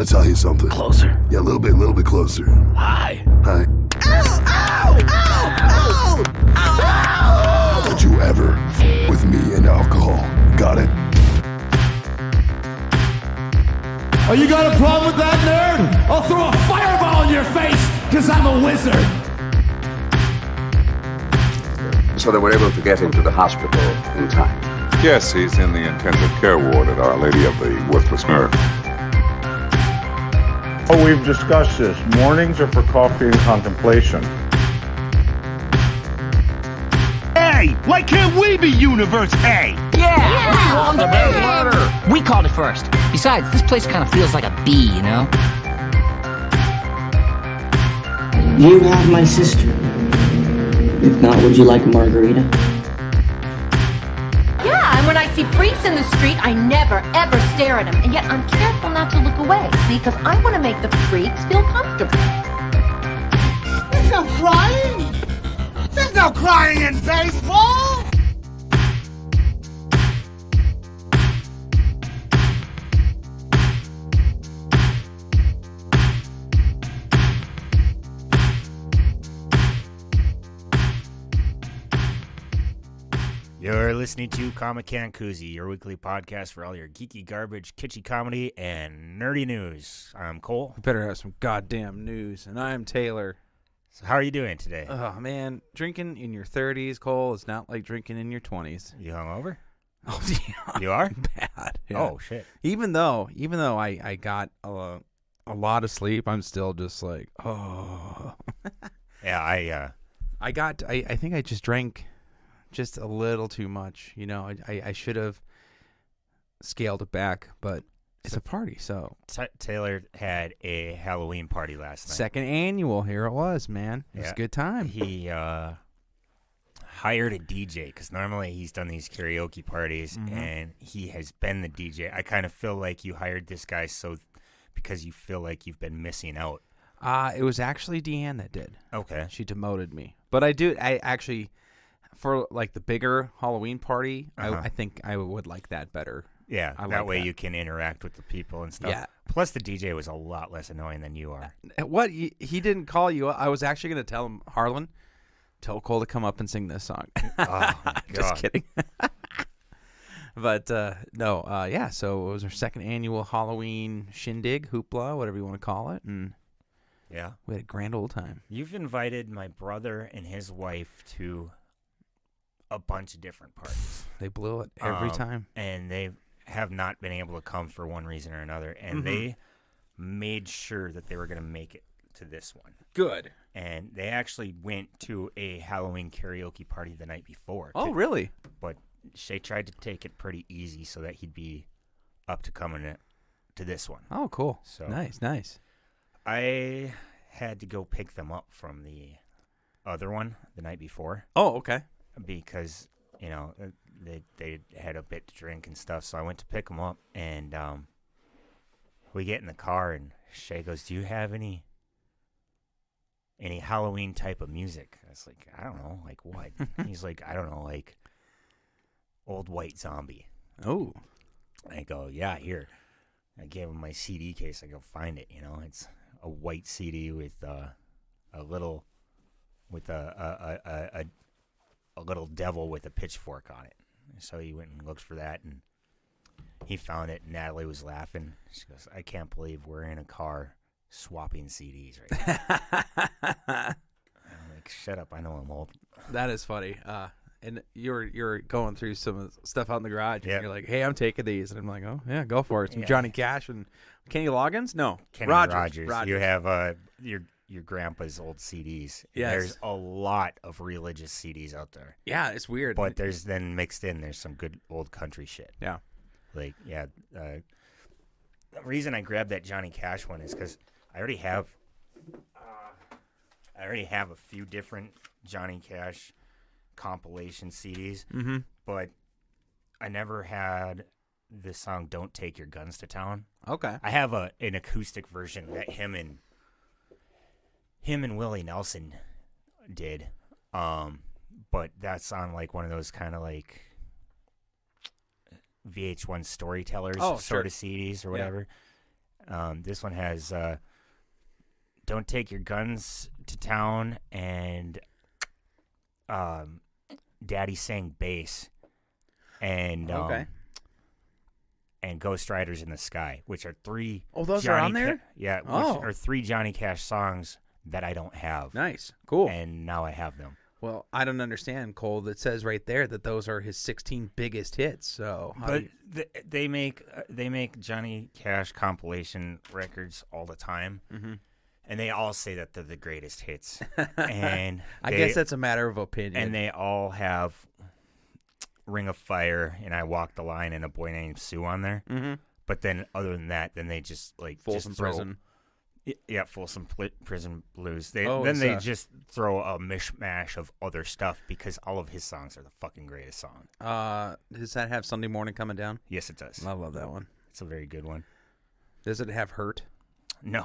want to tell you something. Closer. Yeah, a little bit closer. Hi. Hi. Ow! Ow! Ow! Ow! Ow! Don't you ever with me and alcohol. Got it? Oh, you got a problem with that, nerd? I'll throw a fireball in your face, because I'm a wizard. So they were able to get him to the hospital in time. Yes, he's in the intensive care ward at Our Lady of the Worthless Nerve. Oh, we've discussed this. Mornings are for coffee and contemplation. Hey, why can't we be Universe A? Yeah! We called it first. Besides, this place kind of feels like a bee, you know? You have my sister. If not, would you like a margarita? Yeah, and when I see freaks in the street, I never, ever stare at them. And yet I'm careful not to look away, because I want to make the freaks feel comfortable. There's no crying! There's no crying in baseball! You're listening to Comic Can Coozie, your weekly podcast for all your geeky garbage, kitschy comedy, and nerdy news. I'm Cole. We better have some goddamn news. And I'm Tayler. So how are you doing today? Oh, man. Drinking in your 30s, Cole, is not like drinking in your 20s. You hungover? Oh, yeah. You are? Bad. Yeah. Oh, shit. Even though I got a lot of sleep, I'm still just like, oh. Yeah, I think I just drank just a little too much. You know, I should have scaled it back, but it's a party, so. Tayler had a Halloween party last night. Second annual, here it was, man. It was a good time. He hired a DJ, because normally he's done these karaoke parties, and he has been the DJ. I kind of feel like you hired this guy because you feel like you've been missing out. It was actually Deanne that did. Okay. She demoted me. But I actually, for like the bigger Halloween party, I think I would like that better. Yeah, that like way you can interact with the people and stuff. Yeah. Plus, the DJ was a lot less annoying than you are. What? He didn't call you? I was actually going to tell him, Harlan, tell Cole to come up and sing this song. Oh, my Just God. kidding. But, no, yeah, so it was our second annual Halloween shindig, hoopla, whatever you want to call it, and yeah, we had a grand old time. You've invited my brother and his wife to a bunch of different parties. They blew it every time. And they have not been able to come for one reason or another, and they made sure that they were going to make it to this one. Good. And they actually went to a Halloween karaoke party the night before. Oh, really? But Shay tried to take it pretty easy so that he'd be up to coming to this one. Oh, cool. So Nice. I had to go pick them up from the other one the night before. Oh, okay. Because, you know, they had a bit to drink and stuff, so I went to pick them up, and we get in the car, and Shay goes, "Do you have any Halloween type of music?" I was like, "I don't know, like what?" He's like, "I don't know, like Old White Zombie." Oh. I go, "Yeah, here." I gave him my CD case. I go, "Find it, you know, it's a white CD with a little devil with a pitchfork on it." So he went and looked for that, and he found it. Nataly was laughing. She goes, "I can't believe we're in a car swapping CDs right now." I'm like, "Shut up, I know I'm old." That is funny. And you're going through some stuff out in the garage, and you're like, "Hey, I'm taking these," and I'm like, "Oh yeah, go for it." Some Johnny Cash and Kenny Loggins? No, Kenny Rogers. You have your grandpa's old CDs. Yes. There's a lot of religious CDs out there. Yeah, it's weird. But there's then mixed in, there's some good old country shit. Yeah. Like, yeah. The reason I grabbed that Johnny Cash one is because I already have a few different Johnny Cash compilation CDs, but I never had the song "Don't Take Your Guns to Town." Okay. I have an acoustic version that him and Willie Nelson did, but that's on like one of those kind of like VH1 storytellers sort of CDs or whatever. This one has "Don't Take Your Guns to Town" and "Daddy Sang Bass" and and "Ghost Riders in the Sky," which are three. Oh, those are on there? Yeah, which are three Johnny Cash songs that I don't have. Nice, cool. And now I have them. Well, I don't understand, Cole. That says right there that those are his 16 biggest hits. So, they make Johnny Cash compilation records all the time, and they all say that they're the greatest hits. And I guess that's a matter of opinion. And they all have "Ring of Fire" and "I Walk the Line" and "A Boy Named Sue" on there. Mm-hmm. But then, other than that, then they just Folsom Prison. Yeah, Folsom Prison Blues. They just throw a mishmash of other stuff because all of his songs are the fucking greatest song. Does that have "Sunday Morning Coming Down"? Yes, it does. I love that one. It's a very good one. Does it have "Hurt"? No.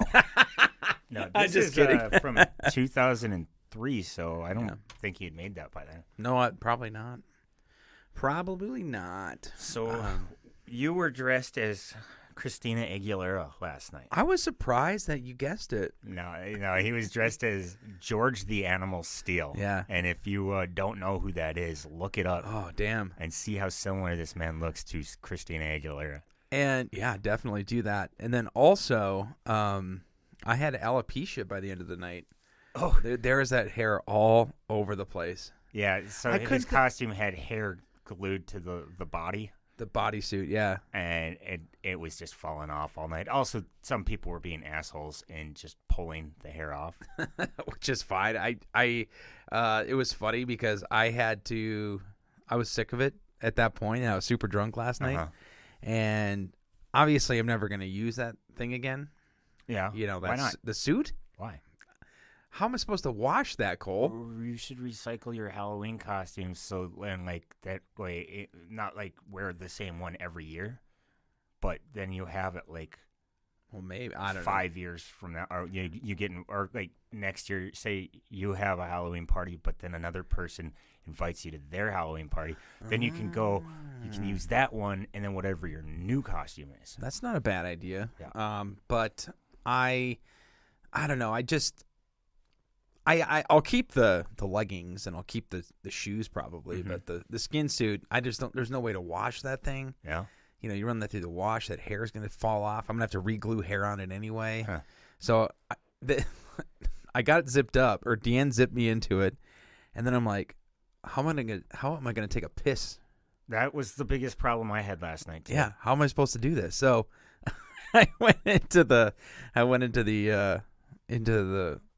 No, I'm just kidding. From 2003, so I don't think he had made that by then. No, probably not. Probably not. So you were dressed as Christina Aguilera last night. I was surprised that you guessed it. No, he was dressed as George the Animal Steel. Yeah. And if you don't know who that is, look it up. Oh, damn. And see how similar this man looks to Christina Aguilera. And, yeah, definitely do that. And then also, I had alopecia by the end of the night. Oh. There is that hair all over the place. Yeah, so his costume had hair glued to the body. The bodysuit, yeah. And it was just falling off all night. Also, some people were being assholes and just pulling the hair off. Which is fine. It was funny because I was sick of it at that point, and I was super drunk last night. And obviously I'm never going to use that thing again. Yeah. Why not? The suit? Why? How am I supposed to wash that, Cole? You should recycle your Halloween costumes so and that way, not wear the same one every year, but then you have it well, maybe I don't know. 5 years from now, or you get next year. Say you have a Halloween party, but then another person invites you to their Halloween party. Then you can go. You can use that one, and then whatever your new costume is. That's not a bad idea. Yeah. But I don't know. I'll keep the leggings and I'll keep the shoes probably, but the skin suit, I just don't. There's no way to wash that thing. Yeah. You run that through the wash, that hair is going to fall off. I'm going to have to re-glue hair on it anyway. Huh. So I got it zipped up, or Deanne zipped me into it, and then I'm like, how am I going to take a piss? That was the biggest problem I had last night too. Yeah. How am I supposed to do this? So I went into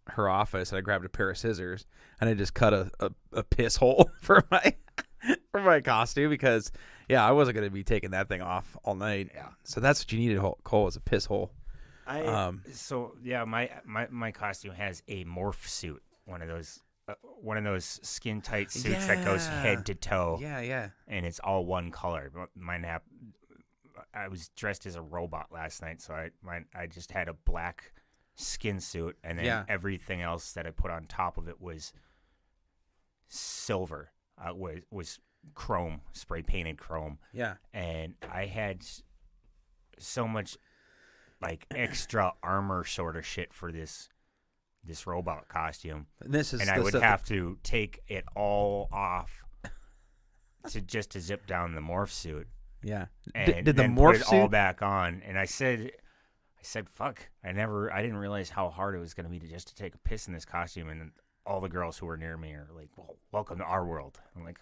her office, and I grabbed a pair of scissors, and I just cut a piss hole for my costume because, yeah, I wasn't going to be taking that thing off all night. Yeah. So that's what you needed, Cole, is a piss hole. My costume has a morph suit, one of those skin tight suits that goes head to toe. Yeah, yeah. And it's all one color. I was dressed as a robot last night, so I just had a black skin suit, and then everything else that I put on top of it was silver. Was chrome, spray painted chrome. Yeah. And I had so much extra armor sort of shit for this robot costume. And I would have to take it all off to zip down the morph suit. Yeah. And did the then morph put it suit all back on? And I said, fuck. I didn't realize how hard it was going to be to take a piss in this costume. And all the girls who were near me are like, well, welcome to our world. I'm like,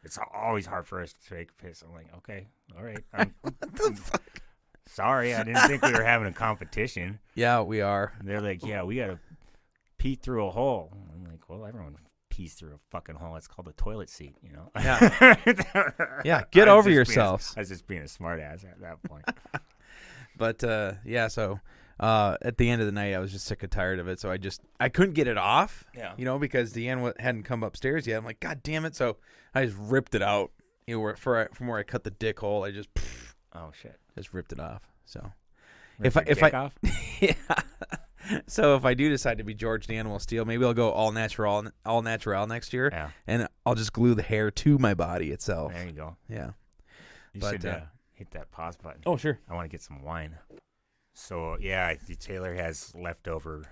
it's always hard for us to take a piss. I'm like, okay, all right. What the fuck? Sorry, I didn't think we were having a competition. Yeah, we are. And they're like, yeah, we got to pee through a hole. I'm like, well, everyone pees through a fucking hole. It's called a toilet seat, Yeah. Yeah, get over yourselves. I was just being a smart ass at that point. But, so at the end of the night, I was just sick and tired of it. So I couldn't get it off, because Deanne hadn't come upstairs yet. I'm like, God damn it. So I just ripped it out. From where I cut the dick hole, I just, oh, shit. Just ripped it off. So if I off? Yeah. So if I do decide to be George the Animal Steel, maybe I'll go all natural next year. Yeah. And I'll just glue the hair to my body itself. There you go. Yeah. You should hit that pause button. Oh, sure. I want to get some wine. So yeah, Taylor has leftover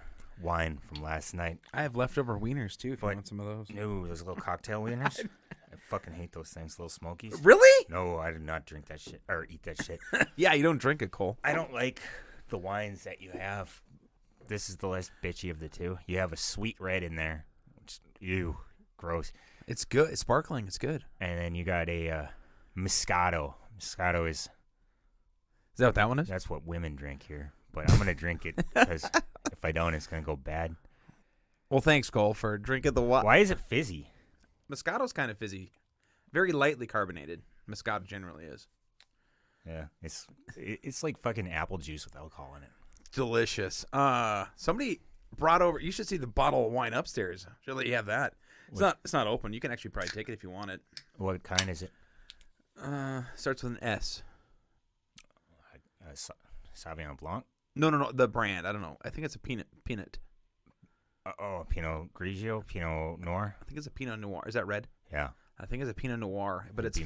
wine from last night. I have leftover wieners too. If you want some of those. No, those little cocktail wieners. I fucking hate those things, little smokies. Really? No, I did not drink that shit or eat that shit. Yeah, you don't drink it, Cole. I don't like the wines that you have. This is the less bitchy of the two. You have a sweet red in there. Which, ew, gross. It's good. It's sparkling. It's good. And then you got a Moscato. Moscato is that what that one is? That's what women drink here. But I'm going to drink it because if I don't, it's going to go bad. Well, thanks, Cole, for drinking the wine. Why is it fizzy? Moscato's kind of fizzy. Very lightly carbonated. Moscato generally is. Yeah, it's like fucking apple juice with alcohol in it. Delicious. Somebody brought over. You should see the bottle of wine upstairs. Should let you have that. It's not open. You can actually probably take it if you want it. What kind is it? Starts with an S. Sauvignon Blanc? No. The brand. I don't know. I think it's a peanut. Pinot Grigio, Pinot Noir. I think it's a Pinot Noir. Is that red? Yeah. I think it's a Pinot Noir, but it's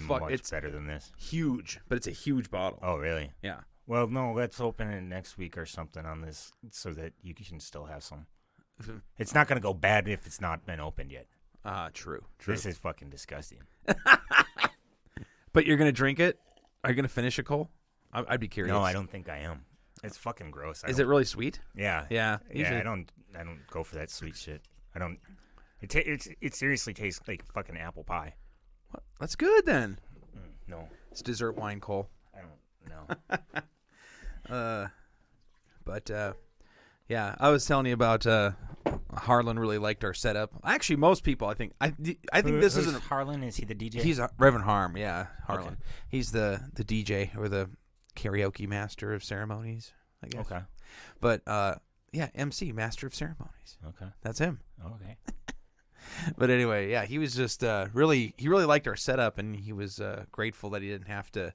better than this. Huge, but it's a huge bottle. Oh, really? Yeah. Well, no, let's open it next week or something on this so that you can still have some. It's not going to go bad if it's not been opened yet. True. This is fucking disgusting. But you're going to drink it? Are you going to finish it, Cole? I'd be curious. No, I don't think I am. It's fucking gross. Is it really sweet? Yeah. Yeah. Yeah, I don't go for that sweet shit. I don't. It seriously tastes like fucking apple pie. What? That's good then. No. It's dessert wine, Cole. I don't know. Yeah, I was telling you about Harlan really liked our setup. Actually, most people, I think this isn't Harlan. Is he the DJ? He's Reverend Harm. Yeah, Harlan. Okay. He's the DJ or the karaoke master of ceremonies, I guess. Okay. But yeah, MC, master of ceremonies. Okay. That's him. Okay. But anyway, yeah, he was just really liked our setup, and he was grateful that he didn't have to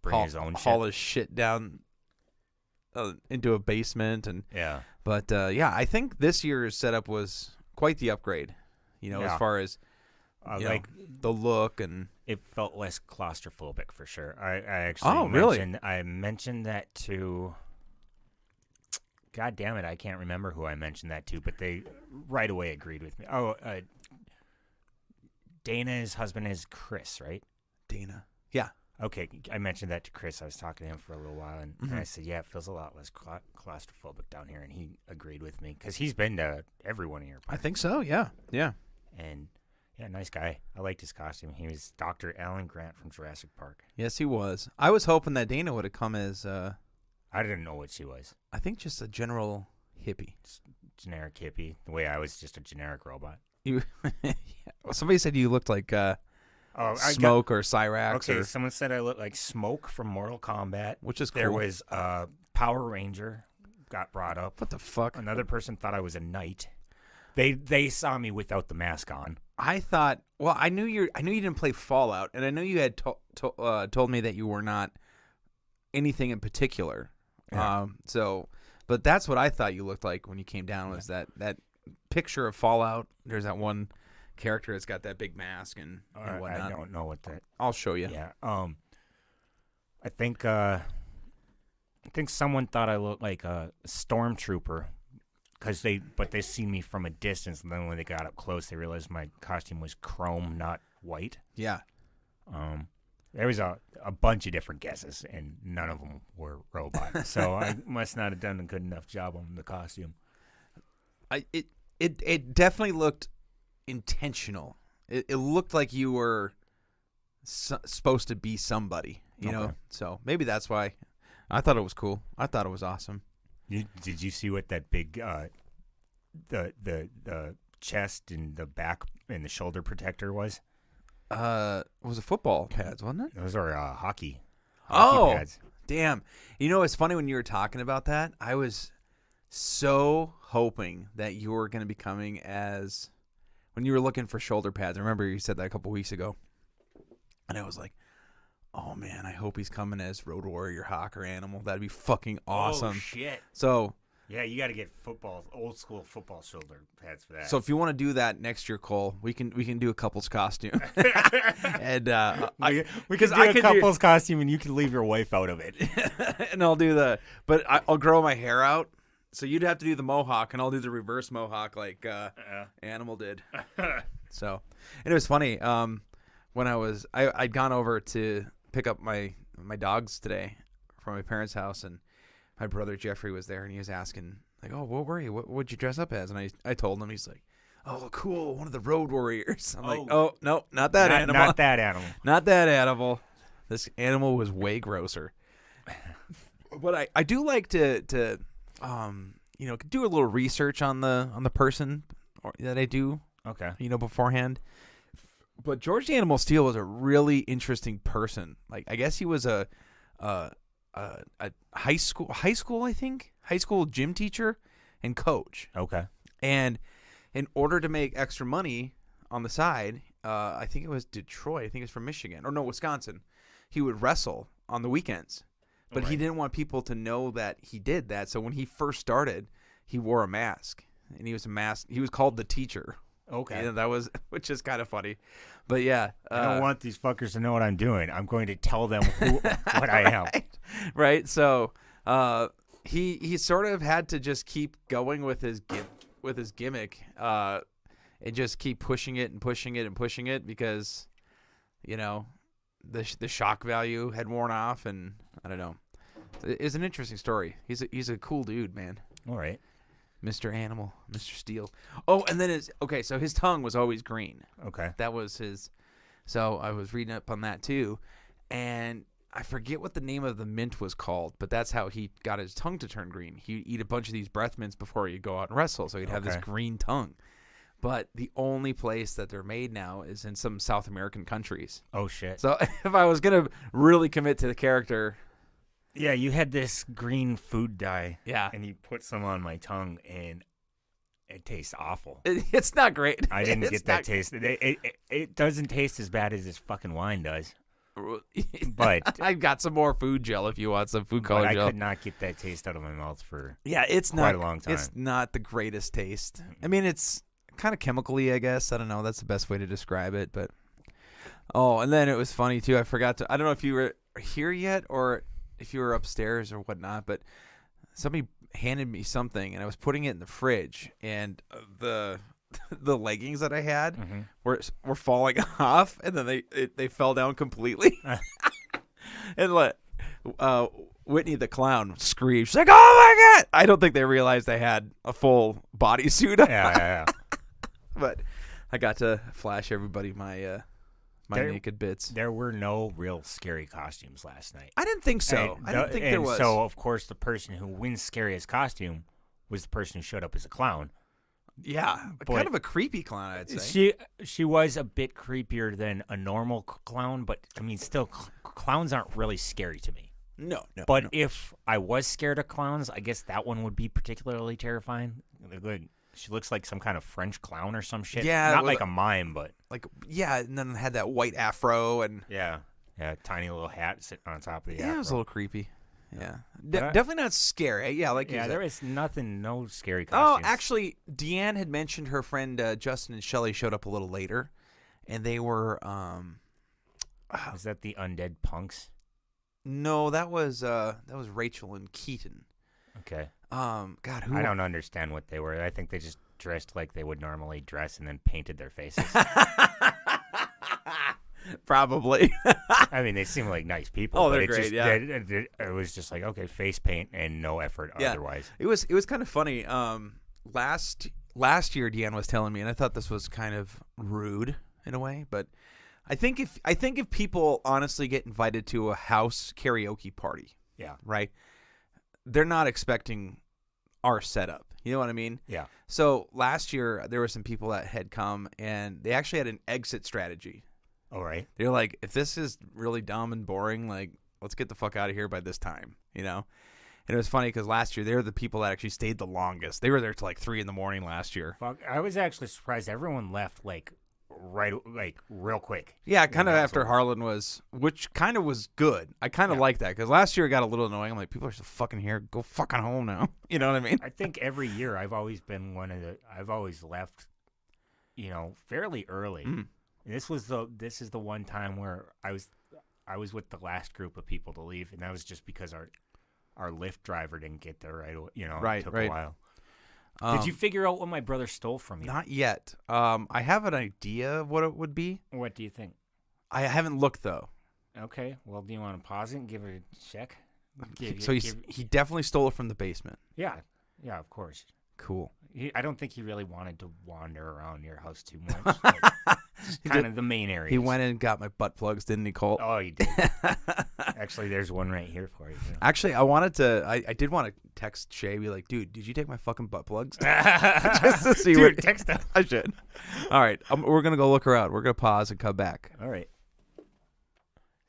bring his own haul his shit down into a basement. And yeah. But yeah, I think this year's setup was quite the upgrade. As far as like the look, and it felt less claustrophobic for sure. I actually I mentioned that to. God damn it, I can't remember who I mentioned that to, but they right away agreed with me. Oh, Dana's husband is Chris, right? Dana. Yeah. Okay, I mentioned that to Chris. I was talking to him for a little while, and I said, yeah, it feels a lot less claustrophobic down here, and he agreed with me, because he's been to every one of your parties. I think so, yeah. Yeah. And, yeah, nice guy. I liked his costume. He was Dr. Alan Grant from Jurassic Park. Yes, he was. I was hoping that Dana would have come as... I didn't know what she was. I think just a general hippie. Just generic hippie. The way I was just a generic robot. Yeah. Well, somebody said you looked like Smoke or Cyrax. Okay, someone said I looked like Smoke from Mortal Kombat. Which is cool. There was Power Ranger got brought up. What the fuck? Another person thought I was a knight. They saw me without the mask on. I thought, well, I knew you didn't play Fallout, and I knew you had told me that you were not anything in particular. Yeah. But that's what I thought you looked like when you came down, was that picture of Fallout. There's that one character that's got that big mask and whatnot. I don't know what that. I'll show you. Yeah. I think someone thought I looked like a stormtrooper, but they seen me from a distance, and then when they got up close, they realized my costume was chrome, not white. Yeah. There was a bunch of different guesses, and none of them were robots. So I must not have done a good enough job on the costume. It definitely looked intentional. It looked like you were supposed to be somebody, you know. So maybe that's why. I thought it was cool. I thought it was awesome. Did you see what that big the chest and the back and the shoulder protector was? It was a football pads, wasn't it? Those are hockey pads. Damn. It's funny when you were talking about that. I was so hoping that you were going to be coming as when you were looking for shoulder pads. I remember you said that a couple weeks ago, and I was like, "Oh man, I hope he's coming as Road Warrior, Hawk, or Animal. That'd be fucking awesome." Oh shit. So Yeah, you got to get old school football shoulder pads for that. So if you want to do that next year, Cole, we can do a couple's costume. And we can do a couple's costume, and you can leave your wife out of it. And I'll do I'll grow my hair out. So you'd have to do the mohawk, and I'll do the reverse mohawk like Animal did. So, and it was funny. When I'd gone over to pick up my dogs today from my parents' house, and my brother Jeffrey was there, and he was asking, like, "Oh, what were you? What'd you dress up as?" And I told him. He's like, "Oh, cool, one of the Road Warriors." I'm like, "Oh, no, not that animal. Not that animal. Not that animal. This animal was way grosser." But I do like to do a little research on the person that I do. Okay. Beforehand. But George the Animal Steel was a really interesting person. Like, I guess he was a high school gym teacher and coach. Okay. And in order to make extra money on the side, I think it was Detroit. I think it's from Michigan. Or no, Wisconsin. He would wrestle on the weekends. But he didn't want people to know that he did that. So when he first started, he wore a mask. And he was called the Teacher. Okay. Which is kind of funny. But yeah. I don't want these fuckers to know what I'm doing. I'm going to tell them what I am. Right. So he sort of had to just keep going with his gimmick and just keep pushing it and pushing it and pushing it because, the shock value had worn off, and I don't know. It's an interesting story. He's a cool dude, man. All right. Mr. Animal, Mr. Steel. Oh, and then so his tongue was always green. Okay. That was his. So I was reading up on that too, and I forget what the name of the mint was called, but that's how he got his tongue to turn green. He'd eat a bunch of these breath mints before he'd go out and wrestle, so he'd have this green tongue. But the only place that they're made now is in some South American countries. Oh, shit. So if I was going to really commit to the character... Yeah, you had this green food dye. Yeah. And you put some on my tongue, and it tastes awful. It's not great. I didn't get that taste. It doesn't taste as bad as this fucking wine does. But I've got some more food gel if you want some food color gel. I could not get that taste out of my mouth for it's quite a long time. It's not the greatest taste. I mean, it's kind of chemically, I guess. I don't know. That's the best way to describe it. But and then it was funny too. I forgot to. I don't know if you were here yet or if you were upstairs or whatnot. But somebody handed me something, and I was putting it in the fridge, and the leggings that I had were falling off, and then they fell down completely. And Whitney the clown screamed. She's like, "Oh my god!" I don't think they realized I had a full bodysuit on. Yeah. But I got to flash everybody my naked bits. There were no real scary costumes last night. I didn't think so. I didn't think there was. So of course the person who wins scariest costume was the person who showed up as a clown. Yeah, kind of a creepy clown, I'd say. She was a bit creepier than a normal clown, but I mean, still, clowns aren't really scary to me. No. But if I was scared of clowns, I guess that one would be particularly terrifying. She looks like some kind of French clown or some shit. Yeah, not like a mime, but and then had that white afro and tiny little hat sitting on top of the afro. Yeah, it was a little creepy. Yeah, definitely not scary. Yeah, there is no scary costumes. Oh, actually, Deanne had mentioned her friend Justin and Shelley showed up a little later, and they were. Was that the Undead Punks? No, that was Rachel and Keaton. Okay. God, who? I don't understand what they were. I think they just dressed like they would normally dress and then painted their faces. Probably. I mean, they seem like nice people. Oh, they're great. It was just like, okay, face paint and no effort otherwise. It was kind of funny. Last year, Deanne was telling me, and I thought this was kind of rude in a way, but I think if people honestly get invited to a house karaoke party, right, they're not expecting our setup. You know what I mean? Yeah. So last year there were some people that had come, and they actually had an exit strategy. All right. They're like, if this is really dumb and boring, like, let's get the fuck out of here by this time, you know? And it was funny because last year they were the people that actually stayed the longest. They were there till like 3 a.m. last year. Fuck, I was actually surprised. Everyone left like right, like real quick. Yeah, kind of after Harlan was, which kind of was good. I kind of like that because last year it got a little annoying. I'm like, people are still fucking here. Go fucking home now. You know what I mean? I think every year I've always been I've always left, fairly early. This is the one time where I was with the last group of people to leave, and that was just because our Lyft driver didn't get there right away. It took a while. Did you figure out what my brother stole from you? Not yet. I have an idea of what it would be. What do you think? I haven't looked though. Okay. Well, do you want to pause it and give it a check? He definitely stole it from the basement. Yeah. Yeah, of course. Cool. I don't think he really wanted to wander around your house too much. Kind of the main area. He went in and got my butt plugs, didn't he, Colt? Oh, he did. Actually, there's one right here for you. Actually, I did want to text Shay, be like, dude, did you take my fucking butt plugs? Just to see dude, text him. I should. All right, we're going to go look her out. We're going to pause and come back. All right.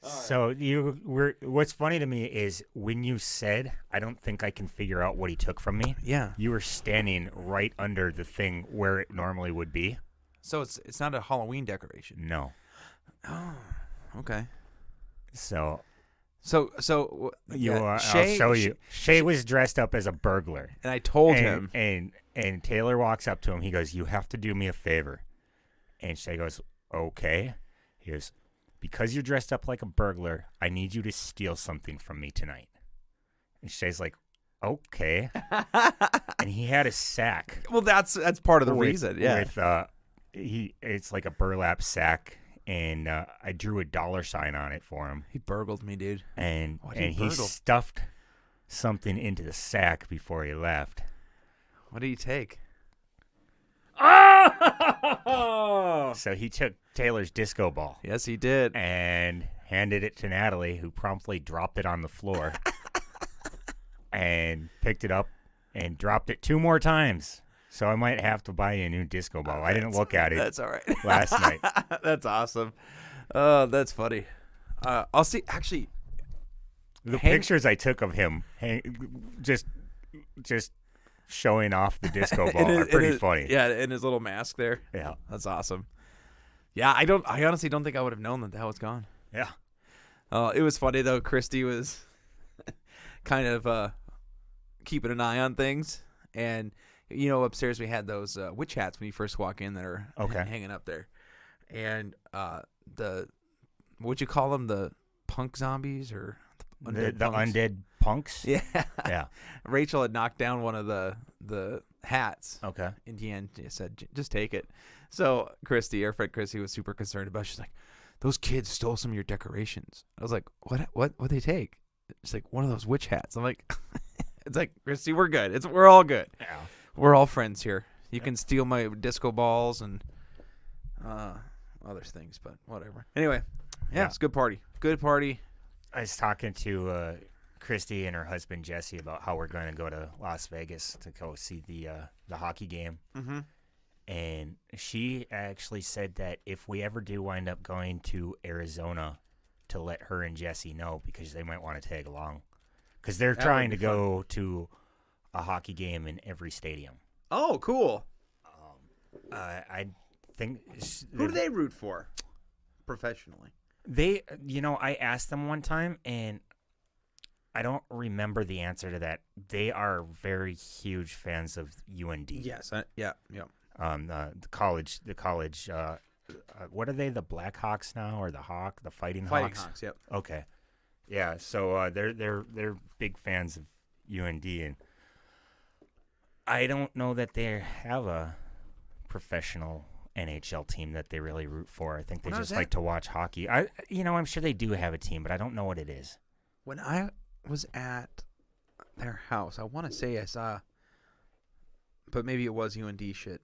So what's funny to me is when you said, I don't think I can figure out what he took from me. Yeah. You were standing right under the thing where it normally would be. So it's not a Halloween decoration. No. Oh, okay. So yeah, I'll show you. Shay was dressed up as a burglar, and I told him. And Tayler walks up to him. He goes, "You have to do me a favor." And Shay goes, "Okay." He goes, "Because you're dressed up like a burglar, I need you to steal something from me tonight." And Shay's like, "Okay." And he had a sack. Well, that's part of the reason. Yeah. It's like a burlap sack, and I drew a $sign on it for him. He burgled me, dude. And he stuffed something into the sack before he left. What did he take? Oh! So he took Taylor's disco ball. Yes, he did. And handed it to Nataly, who promptly dropped it on the floor and picked it up and dropped it 2 more times. So I might have to buy you a new disco ball. I didn't look at it. That's all right. Last night. That's awesome. Oh, that's funny. I'll see. Actually, the pictures I took of him, just showing off the disco ball, are pretty funny. Yeah, in his little mask there. Yeah, that's awesome. Yeah, I honestly don't think I would have known that was gone. Yeah. It was funny though. Christy was kind of keeping an eye on things, and upstairs we had those witch hats when you first walk in that are hanging up there, and what'd you call them? The punk zombies or the undead punks? Yeah, yeah. Rachel had knocked down one of the hats. Okay. In the end, she said, "Just take it." So Christy, our friend Christy, was super concerned about it. She's like, "Those kids stole some of your decorations." I was like, "What they take?" It's like one of those witch hats. I'm like, "It's like, Christy, we're good. We're all good. Yeah. We're all friends here. You can steal my disco balls and other things, but whatever." Anyway, yeah, it's a good party. Good party. I was talking to Christy and her husband Jesse about how we're going to go to Las Vegas to go see the hockey game. Mm-hmm. And she actually said that if we ever do wind up going to Arizona, to let her and Jesse know because they might want to tag along, because they're trying to go to a hockey game in every stadium. Oh, cool. I think. Who do they root for professionally? I asked them one time, and I don't remember the answer to that. They are very huge fans of UND. Yes, yeah. The college. What are they? The Blackhawks now, or the Fighting Hawks? Hawks. Yep. Okay. Yeah. So they're big fans of UND, and I don't know that they have a professional NHL team that they really root for. I think they just like to watch hockey. I'm sure they do have a team, but I don't know what it is. When I was at their house, I want to say I saw, but maybe it was UND shit.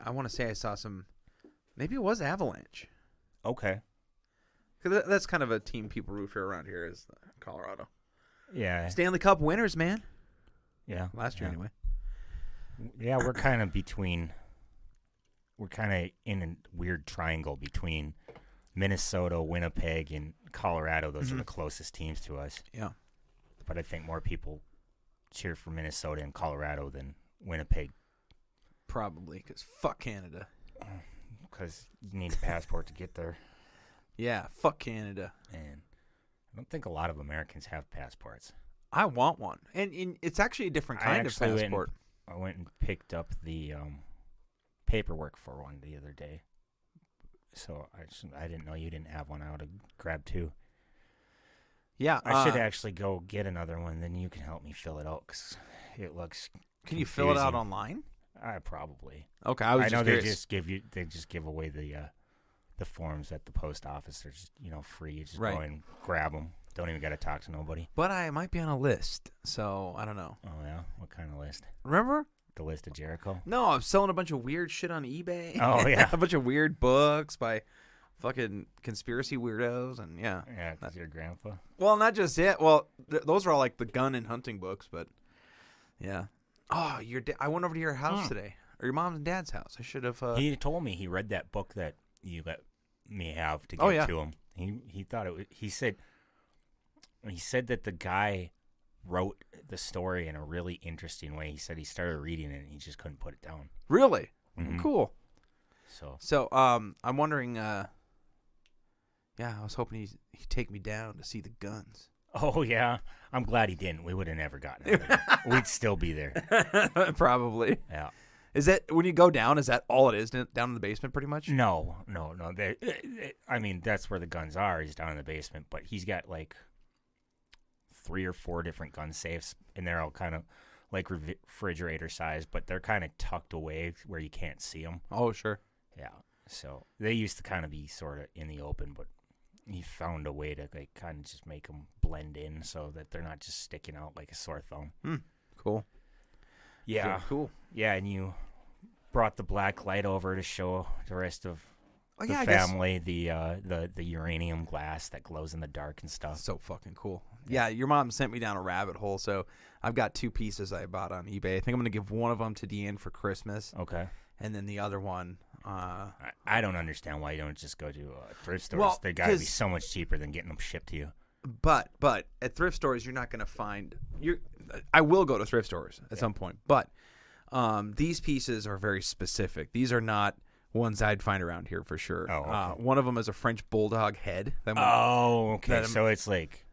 I want to say I saw some. Maybe it was Avalanche. Okay. Because that's kind of a team people root for around here is Colorado. Yeah. Stanley Cup winners, man. Yeah. Last year, anyway. Yeah, we're kind of in a weird triangle between Minnesota, Winnipeg, and Colorado. Those are the closest teams to us. Yeah. But I think more people cheer for Minnesota and Colorado than Winnipeg. Probably, because fuck Canada. because you need a passport to get there. Yeah, fuck Canada. And I don't think a lot of Americans have passports. I want one, and it's actually a different kind of passport. I went and picked up the paperwork for one the other day. So I didn't know you didn't have one. I would have grabbed two. Yeah, I should actually go get another one. Then you can help me fill it out because it looks. Can you fill it out online? Probably. Okay, I know they just give away the forms at the post office. They're just free. You just go and grab them. Don't even got to talk to nobody. But I might be on a list, so I don't know. Oh yeah, what kind of list? Remember the list of Jericho? No, I'm selling a bunch of weird shit on eBay. Oh yeah, a bunch of weird books by fucking conspiracy weirdos, and yeah, that's your grandpa. Well, not just it. Well, those are all like the gun and hunting books, but yeah. Oh, I went over to your house today, or your mom's and dad's house. I should have. He told me he read that book that you let me have to give to him. He thought it was. He said that the guy wrote the story in a really interesting way. He said he started reading it and he just couldn't put it down. Really? Mm-hmm. Cool. So I'm wondering. Yeah, I was hoping he'd take me down to see the guns. Oh yeah, I'm glad he didn't. We would have never gotten out of there. We'd still be there. Probably. Yeah. Is that when you go down? Is that all it is down in the basement, pretty much? No. I mean, that's where the guns are. He's down in the basement, but he's got like 3 or 4 different gun safes, and they're all kind of like refrigerator size, but they're kind of tucked away where you can't see them. Oh, sure. Yeah. So they used to kind of be sort of in the open, but he found a way to like kind of just make them blend in so that they're not just sticking out like a sore thumb. Cool. Yeah. Cool. Yeah, and you brought the black light over to show the rest of the I family the uranium glass that glows in the dark and stuff. So fucking cool. Yeah, your mom sent me down a rabbit hole, so I've got 2 pieces I bought on eBay. I think I'm going to give one of them to Deanne for Christmas. Okay. And then the other one... I don't understand why you don't just go to thrift stores. Well, they got to be so much cheaper than getting them shipped to you. But at thrift stores, you're not going to find... I will go to thrift stores at some point, but these pieces are very specific. These are not ones I'd find around here for sure. Oh, okay. One of them is a French bulldog head. Okay. So it's like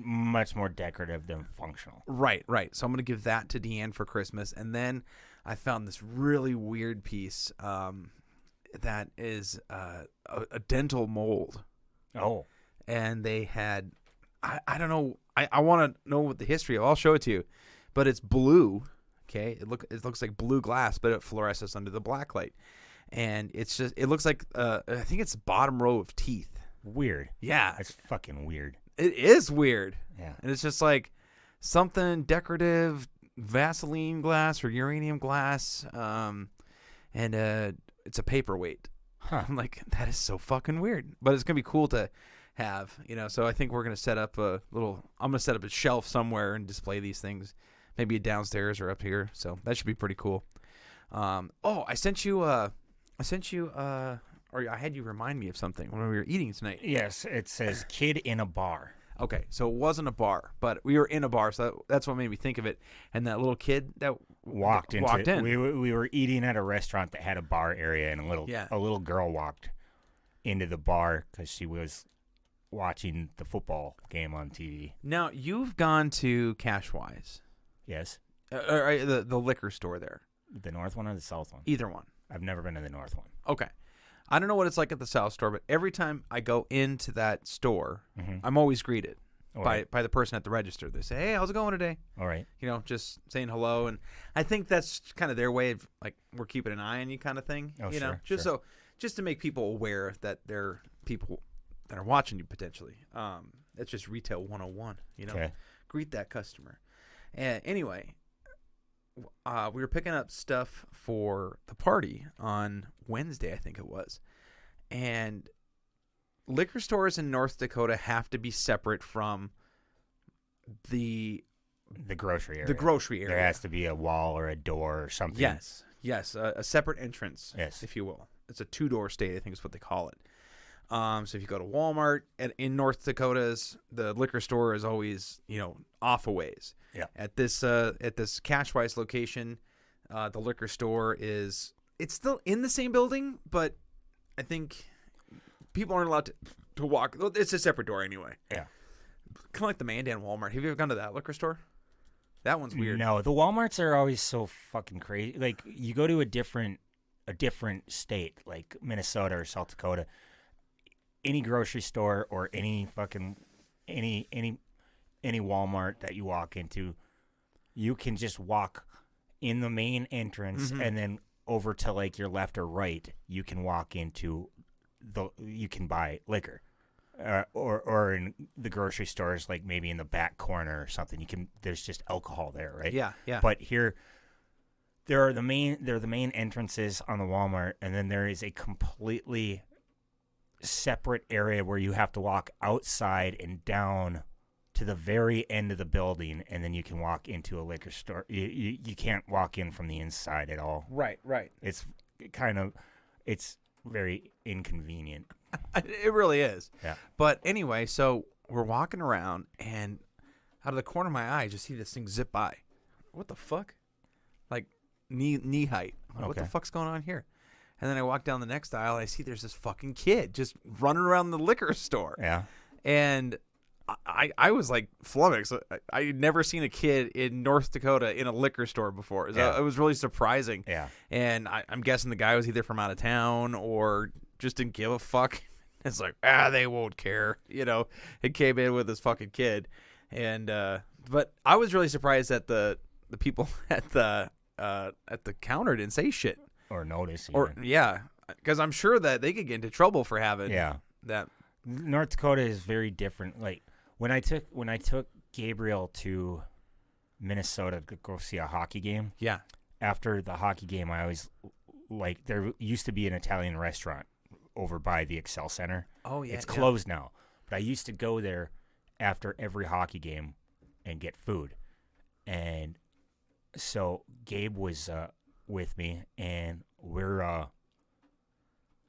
much more decorative than functional. Right. So I'm going to give that to Deanne for Christmas. And then I found this really weird piece that is a dental mold. Oh. And they had, I don't know, I want to know what the history of. I'll show it to you. But it's blue. Okay. It looks like blue glass, but it fluoresces under the black light. And it looks like, I think it's the bottom row of teeth. Weird. Yeah. It's fucking weird. It is weird. Yeah. And it's just like something decorative, Vaseline glass or uranium glass, and it's a paperweight. Huh. I'm like, that is so fucking weird. But it's going to be cool to have, so I think we're going to set up I'm going to set up a shelf somewhere and display these things, maybe downstairs or up here. So that should be pretty cool. I sent you, or I had you remind me of something when we were eating tonight. Yes, it says kid in a bar. Okay, so it wasn't a bar, but we were in a bar, so that's what made me think of it. And that little kid that walked in. We were eating at a restaurant that had a bar area, and a little girl walked into the bar because she was watching the football game on TV. Now, you've gone to Cashwise. Yes. The liquor store there. The north one or the south one? Either one. I've never been to the north one. Okay. I don't know what it's like at the south store, but every time I go into that store, I'm always greeted by the person at the register. They say, "Hey, how's it going today?" All right. Just saying hello. And I think that's kind of their way of, like, we're keeping an eye on you kind of thing. Oh, sure, just to make people aware that there are people that are watching you potentially. It's just retail 101, Okay. Greet that customer. Anyway, we were picking up stuff for the party on Wednesday, I think it was. And liquor stores in North Dakota have to be separate from the grocery area. The grocery area. There has to be a wall or a door or something. Yes, a separate entrance, yes, if you will. It's a 2-door state, I think is what they call it. So if you go to Walmart in North Dakota's, the liquor store is always, off a ways. Yeah. At this Cashwise location, the liquor store is it's still in the same building, but I think people aren't allowed to walk. It's a separate door anyway. Yeah. Kind of like the Mandan Walmart. Have you ever gone to that liquor store? That one's weird. No, the Walmarts are always so fucking crazy. Like, you go to a different state, like Minnesota or South Dakota, any grocery store or any fucking any Walmart that you walk into, you can just walk in the main entrance and then over to like your left or right, you can walk into you can buy liquor. Or in the grocery stores, like maybe in the back corner or something, there's just alcohol there, right? Yeah. But here, there are the main entrances on the Walmart, and then there is a completely separate area where you have to walk outside and down to the very end of the building, and then you can walk into a liquor store. You can't walk in from the inside at all. Right. It's very inconvenient. It really is. Yeah. But anyway, so we're walking around, and out of the corner of my eye, I just see this thing zip by. What the fuck? Like knee height. I'm like, What the fuck's going on here? And then I walk down the next aisle, and I see there's this fucking kid just running around the liquor store. Yeah. And I was like flummoxed. I had never seen a kid in North Dakota in a liquor store before. It was really surprising. Yeah. And I'm guessing the guy was either from out of town or just didn't give a fuck. It's like, they won't care. It came in with this fucking kid. And but I was really surprised that the people at the counter didn't say shit. Or notice. Because I'm sure that they could get into trouble for having that. North Dakota is very different. Like when I took Gabriel to Minnesota to go see a hockey game. Yeah. After the hockey game, I always there used to be an Italian restaurant over by the Excel Center. Oh yeah. It's closed now, but I used to go there after every hockey game and get food. And so Gabe was with me, and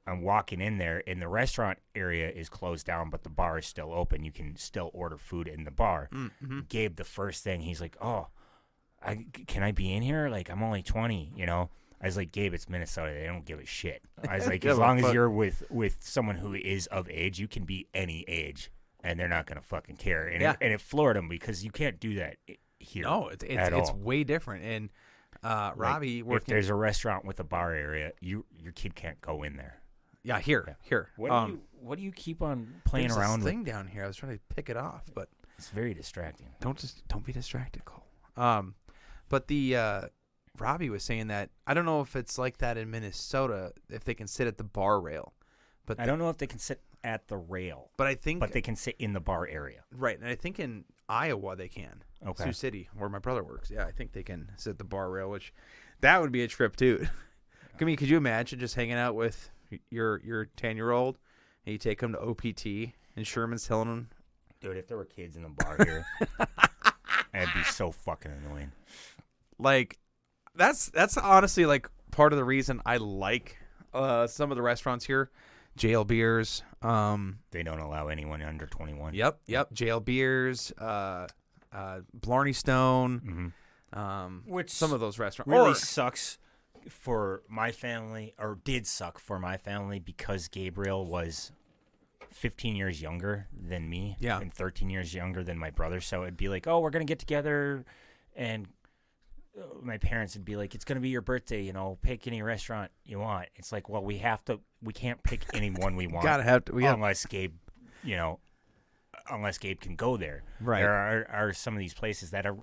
I'm walking in there, and the restaurant area is closed down, but the bar is still open. You can still order food in the bar. Mm-hmm. Gabe, the first thing, he's like, can I be in here? Like, I'm only 20, I was like, Gabe, it's Minnesota. They don't give a shit. I was like, as long as you're with someone who is of age, you can be any age, and they're not going to fucking care. And it floored him because you can't do that here. No, it's way different. And Robbie, if there's a restaurant with a bar area, your kid can't go in there. Yeah, here. What do you keep on playing around this with? Thing down here. I was trying to pick it off, but it's very distracting. Don't be distracted, Cole. But the Robbie was saying that I don't know if it's like that in Minnesota if they can sit at the bar rail, but I don't know if they can sit at the rail, but they can sit in the bar area. Right, and I think in Iowa they can. Okay. Sioux City, where my brother works. Yeah, I think they can sit at the bar rail, which that would be a trip too. I mean, could you imagine just hanging out with your 10-year-old and you take him to OPT and Sherman's telling him, dude, if there were kids in the bar here, that'd be so fucking annoying. Like, that's honestly like part of the reason I like some of the restaurants here. Jail Beers. They don't allow anyone under 21. Yep. Jail Beers. Blarney Stone. Which some of those restaurants really sucks for my family, or did suck for my family, because Gabriel was 15 years younger than me, and 13 years younger than my brother. So it'd be like, we're gonna get together, and my parents would be like, it's gonna be your birthday, pick any restaurant you want. It's like, well, we can't pick any one we want. Unless Gabe, unless Gabe can go there. Right. There are some of these places that are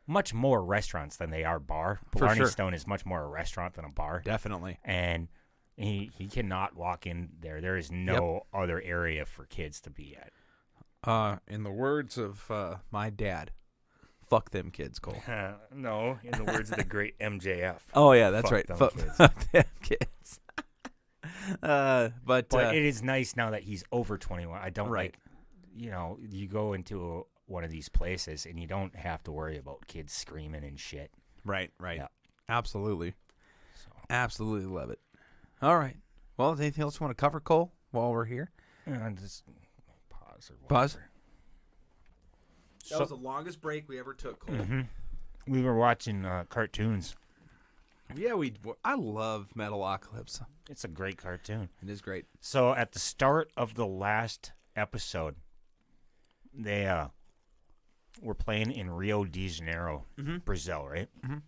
much more restaurants than they are bar. Blarney Stone is much more a restaurant than a bar. Definitely. And he cannot walk in there. There is no other area for kids to be at. In the words of my dad, fuck them kids, Cole. No, in the words of the great MJF. Oh, yeah, that's right. Fuck them kids. But it is nice now that he's over 21. I don't like, you go into one of these places and you don't have to worry about kids screaming and shit. Right. Yeah. Absolutely. Absolutely love it. All right. Well, anything else you want to cover, Cole, while we're here? Just pause. Pause. That was the longest break we ever took, Cole. Mm-hmm. We were watching cartoons. Yeah, I love Metalocalypse. It's a great cartoon. It is great. So at the start of the last episode, they were playing in Rio de Janeiro, Brazil, right? Mm-hmm.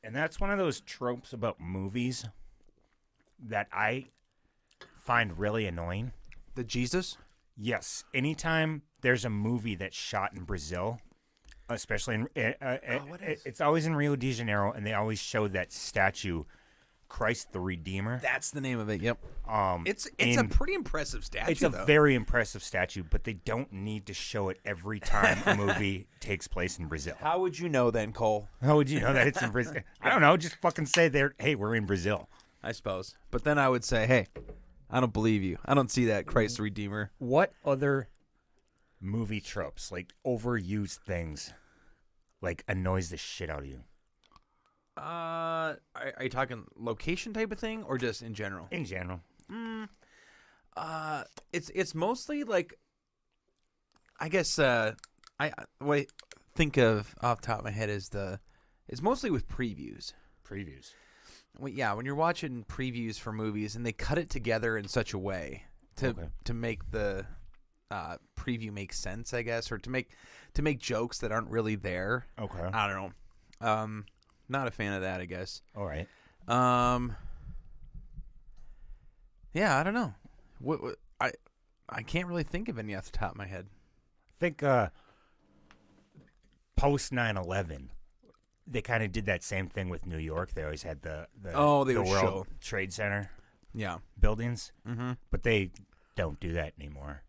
And that's one of those tropes about movies that I find really annoying. The Jesus? Yes. Anytime there's a movie that's shot in Brazil, especially in it's always in Rio de Janeiro, and they always show that statue, Christ the Redeemer. That's the name of it. Yep. It's a pretty impressive statue. It's a very impressive statue, but they don't need to show it every time a movie takes place in Brazil. How would you know then, Cole? How would you know that it's in Brazil? I don't know. Just fucking say hey, we're in Brazil. I suppose. But then I would say, hey, I don't believe you. I don't see that Christ the Redeemer. What other movie tropes, like overused things, like annoys the shit out of you? Are you talking location type of thing or just in general? In general. It's mostly like, I guess what I think of off the top of my head is it's mostly with previews. Previews. Well, yeah, when you're watching previews for movies and they cut it together in such a way to make the preview make sense, I guess, or to make jokes that aren't really there. Okay. I don't know. Not a fan of that, I guess. All right. Yeah, I don't know. What I can't really think of any off the top of my head. I think post 9/11, they kind of did that same thing with New York. They always had the World Trade Center, buildings, but they don't do that anymore.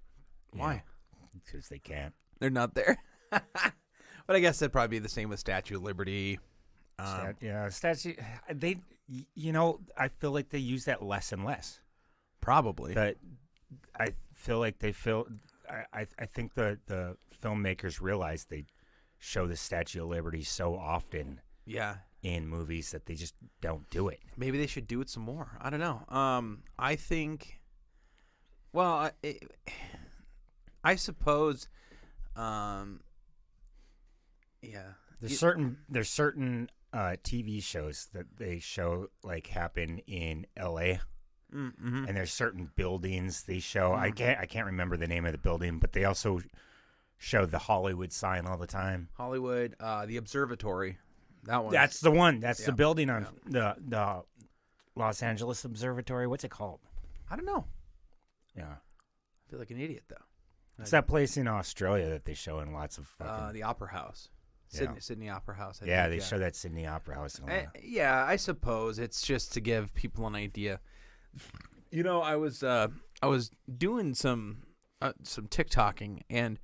Why? Because they can't. They're not there. But I guess that'd probably be the same with Statue of Liberty. Statue. They, I feel like they use that less and less. Probably. But I feel like I think the filmmakers realize they show the Statue of Liberty so often. Yeah. In movies that they just don't do it. Maybe they should do it some more. I don't know. I think. Well, I suppose. Yeah. There's certain TV shows that they show like happen in L.A. Mm-hmm. And there's certain buildings they show. Mm-hmm. I can't remember the name of the building, but they also show the Hollywood sign all the time. Hollywood, the observatory. That one. That's the one. That's the building on the Los Angeles Observatory. What's it called? I don't know. Yeah. I feel like an idiot though. It's that place in Australia that they show in lots of the Opera House. Sydney Opera House. I think, they show that Sydney Opera House. Yeah, I suppose it's just to give people an idea. I was doing some TikToking, and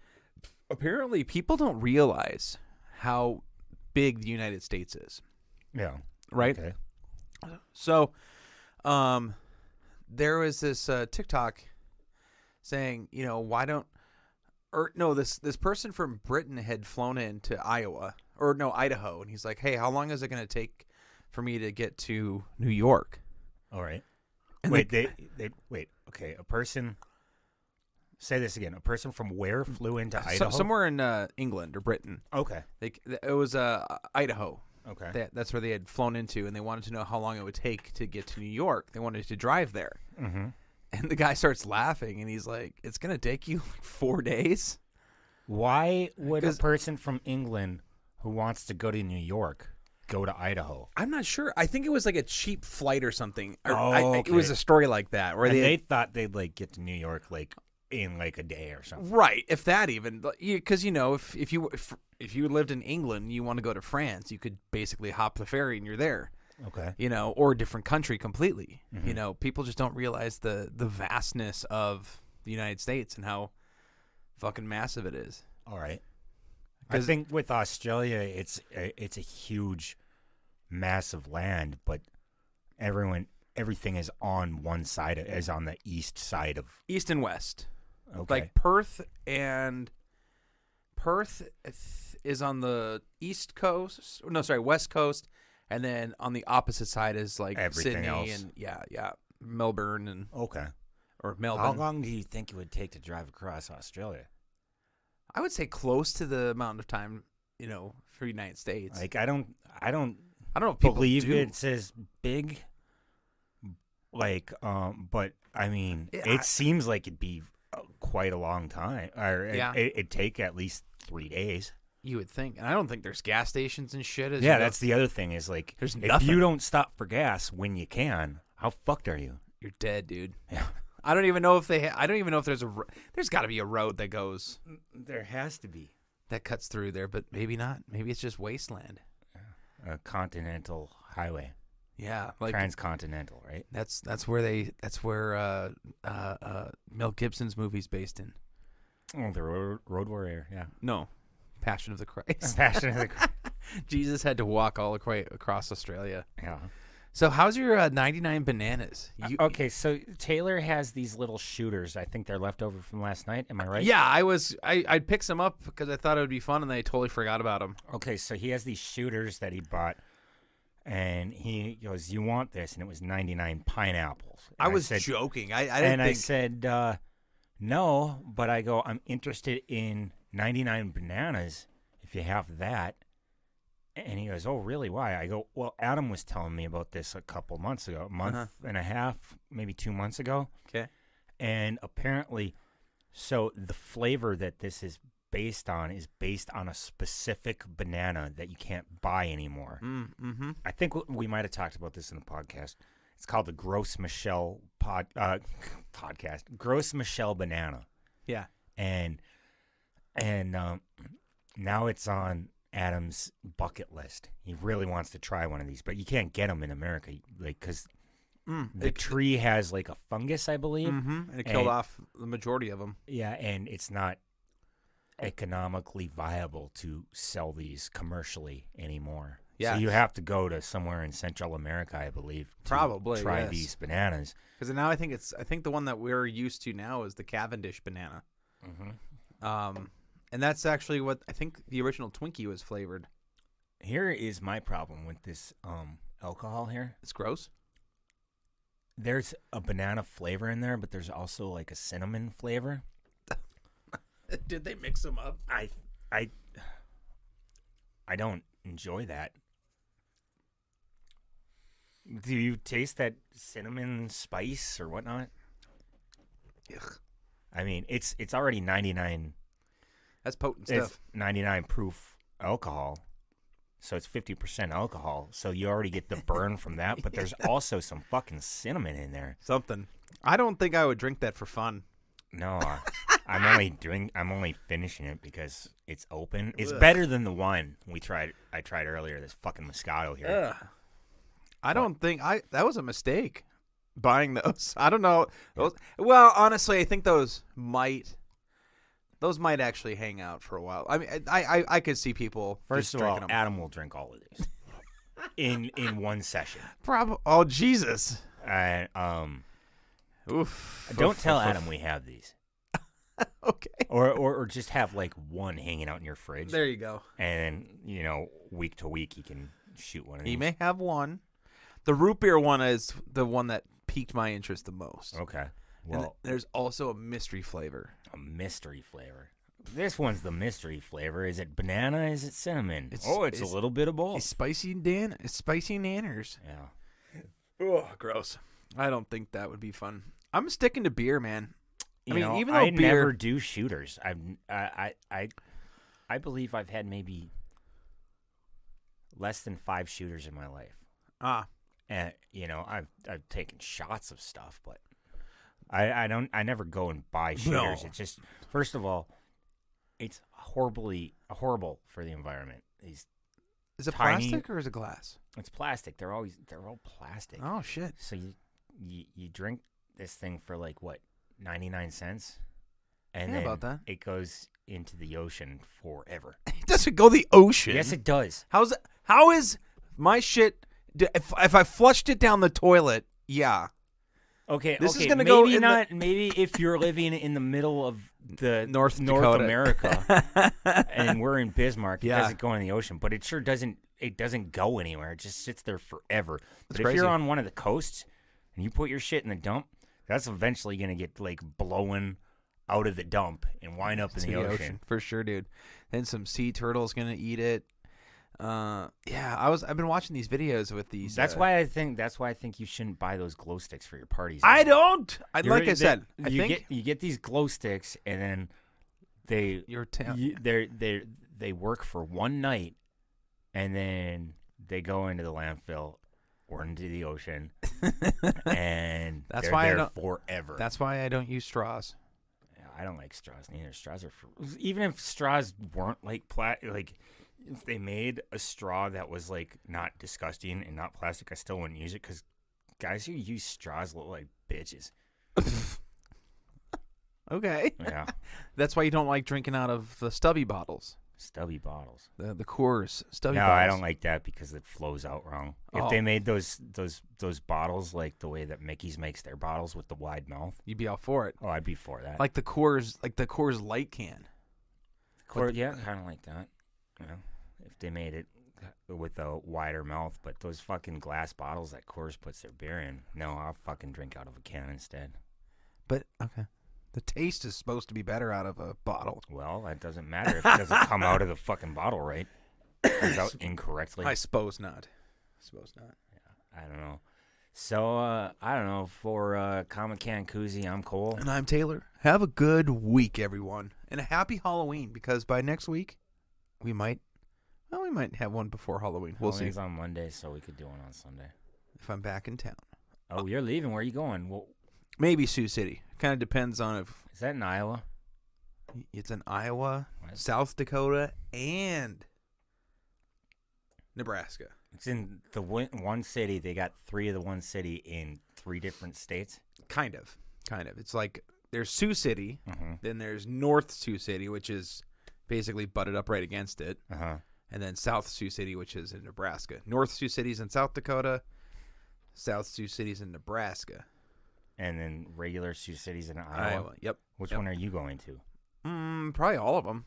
apparently people don't realize how big the United States is. Yeah. Right? Okay. So, there was this TikTok saying, this person from Britain had flown into Idaho, and he's like, hey, how long is it going to take for me to get to New York? All right. And wait, okay, a person. Say this again. A person from where flew into Idaho? Somewhere in England or Britain. Okay. It was Idaho. Okay. That's where they had flown into, and they wanted to know how long it would take to get to New York. They wanted to drive there. Mm-hmm. And the guy starts laughing, and he's like, it's going to take you like 4 days? Why would a person from England who wants to go to New York go to Idaho? I'm not sure. I think it was like a cheap flight or something. Okay. It was a story like that. Where they thought they'd like get to New York like in like a day or something. Right, if that even. Because, if you lived in England, you want to go to France, you could basically hop the ferry and you're there. Okay. Or a different country completely. Mm-hmm. People just don't realize the vastness of the United States and how fucking massive it is. All right. I think with Australia, it's a huge, massive land, but everything is on one side, is on the east side of east and west. Okay. Like Perth is on the east coast. No, sorry, west coast. And then on the opposite side is like everything Sydney else. And Melbourne and or Melbourne. How long do you think it would take to drive across Australia? I would say close to the amount of time, for the United States. Like I don't I don't know if people believe do. it's as big. Like, but I mean, it seems like it'd be quite a long time, or it'd take at least 3 days. You would think, and I don't think there's gas stations and shit. That's the other thing is like, there's if nothing. you don't stop for gas when you can, how fucked are you? You're dead, dude. Yeah. I don't even know if I don't even know if there's got to be a road that goes. There has to be. That cuts through there, but maybe not. Maybe it's just wasteland. A continental highway. Yeah, like transcontinental, right? That's where Mel Gibson's movie's based in. Oh, the Road Warrior, yeah. No, Passion of the Christ. Passion of the Christ. Jesus had to walk all across Australia. Yeah. So how's your 99 bananas? Okay, so Tayler has these little shooters. I think they're left over from last night. Am I right? Yeah, I picked some up because I thought it would be fun, and then I totally forgot about them. Okay, so he has these shooters that he bought, and he goes, "You want this?" And it was 99 pineapples. And I was joking. I didn't think... I said, no, but I go, I'm interested in 99 bananas if you have that. And he goes, "Oh, really? Why?" I go, "Well, Adam was telling me about this a couple months ago, a month and a half, maybe 2 months ago." Okay. And apparently, so the flavor that this is based on a specific banana that you can't buy anymore. Mm-hmm. I think we might have talked about this in the podcast. It's called the Gross Michelle podcast. Gross Michelle banana. Yeah. And now it's on Adam's bucket list. He really wants to try one of these, but you can't get them in America, like, because the tree has like a fungus, I believe, and it killed off the majority of them. Yeah, and it's not economically viable to sell these commercially anymore. Yeah, so you have to go to somewhere in Central America, I believe, to probably try these bananas. Because now I think the one that we're used to now is the Cavendish banana. Mm-hmm. And that's actually what I think the original Twinkie was flavored. Here is my problem with this alcohol here. It's gross. There's a banana flavor in there, but there's also like a cinnamon flavor. Did they mix them up? I don't enjoy that. Do you taste that cinnamon spice or whatnot? Ugh. I mean, it's already 99. That's potent stuff. It's 99 proof alcohol, so it's 50% alcohol. So you already get the burn from that, but there's also some fucking cinnamon in there. Something. I don't think I would drink that for fun. No, I'm only finishing it because it's open. It's better than the one I tried earlier. This fucking Moscato here. Ugh. I don't think that was a mistake. Buying those. I don't know. Well, honestly, I think those might actually hang out for a while. I mean, I could see people. First of just all, drinking them. Adam will drink all of these in one session. Oh Jesus! Oof. Don't tell Adam we have these. Okay. Or just have like one hanging out in your fridge. There you go. And week to week he can shoot one of these. He may have one. The root beer one is the one that piqued my interest the most. Okay. Well, there's also a mystery flavor. A mystery flavor. This one's the mystery flavor. Is it banana? Is it cinnamon? It's a little bit of both. It's spicy nanners. Yeah. Oh, gross. I don't think that would be fun. I'm sticking to beer, man. Even though I beer... never do shooters. I believe I've had maybe less than 5 shooters in my life. And I've taken shots of stuff, but I never go and buy shooters. No. It's just, first of all, it's horrible for the environment. These Is it plastic or is it glass? It's plastic. They're all plastic. Oh shit. So you drink this thing for like what, 99 cents? And then about that. It goes into the ocean forever. It doesn't go the ocean. Yes, it does. How is my shit? If I flushed it down the toilet, yeah. Okay, this is gonna go maybe if you're living in the middle of the North America and we're in Bismarck, it Yeah. doesn't go in the ocean, but it sure doesn't. It doesn't go anywhere. It just sits there forever. But crazy. if you're on one of the coasts and you put your shit in the dump, that's eventually gonna get like blowing out of the dump and wind up in the ocean for sure, dude. Then some sea turtle's gonna eat it. Yeah, I've been watching these videos with these. That's why I think you shouldn't buy those glow sticks for your parties. I don't. You think you get these glow sticks, and then they work for one night, and then they go into the landfill or into the ocean, and they're there forever. That's why I don't use straws. Yeah, I don't like straws neither. Straws are even if straws weren't like if they made a straw that was like not disgusting and not plastic, I still wouldn't use it because guys who use straws look like bitches. Okay. Yeah. That's why you don't like drinking out of the stubby bottles. Stubby bottles. The Coors stubby no, bottles. I don't like that because it flows out wrong. If they made those bottles like the way that Mickey's makes their bottles with the wide mouth, you'd be all for it. Oh, I'd be for that. Like the Coors Light can. Yeah, kind of like that. You know, if they made it with a wider mouth, but those fucking glass bottles that Coors puts their beer in, no, I'll fucking drink out of a can instead. But okay. The taste is supposed to be better out of a bottle. Well, that doesn't matter if it doesn't come out of the fucking bottle right. It comes out incorrectly. I suppose not. Yeah, I don't know. So, I don't know. For Comic Can Coozie, I'm Cole. And I'm Taylor. Have a good week, everyone. And a happy Halloween, because by next week, we might have one before Halloween. We'll see. Halloween's on Monday, so we could do one on Sunday. If I'm back in town. Oh, you're leaving? Where are you going? Well, maybe Sioux City. Kind of depends on if... Is that in Iowa? It's in Iowa, South Dakota, and Nebraska. It's in the one city. They got 3 of the one city in 3 different states? Kind of. It's like there's Sioux City, then there's North Sioux City, which is basically butted up right against it, and then South Sioux City, which is in Nebraska. North Sioux City's in South Dakota, South Sioux City's in Nebraska. And then regular Sioux City's in Iowa? Yep. Which one are you going to? Probably all of them.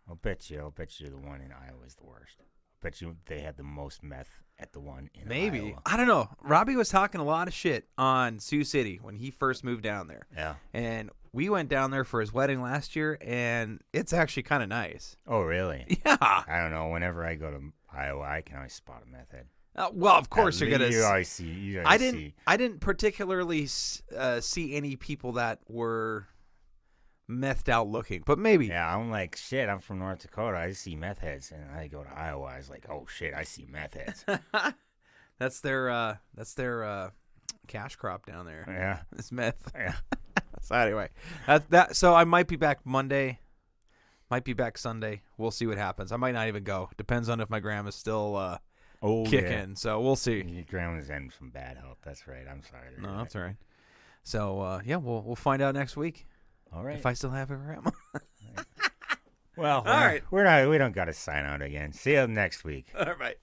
I'll bet you the one in Iowa is the worst. I bet you they had the most meth at the one in Iowa. I don't know. Robbie was talking a lot of shit on Sioux City when he first moved down there. Yeah. And we went down there for his wedding last year, and it's actually kind of nice. Oh, really? Yeah. I don't know. Whenever I go to Iowa, I can always spot a meth head. Well, of course you're gonna. You always see. I didn't particularly see any people that were methed out looking, but maybe. Yeah, I'm like shit. I'm from North Dakota. I see meth heads, and I go to Iowa. I was like, oh shit, I see meth heads. That's their cash crop down there. Yeah, it's meth. Yeah. So anyway, that. So I might be back Monday. Might be back Sunday. We'll see what happens. I might not even go. Depends on if my grandma's still. Kicking, yeah. So we'll see. Your grandma's in some bad health. That's right. I'm sorry. No, that's all right. So yeah, we'll find out next week. All right. If I still have a grandma. Well, all right. We don't got to sign out again. See you next week. All right.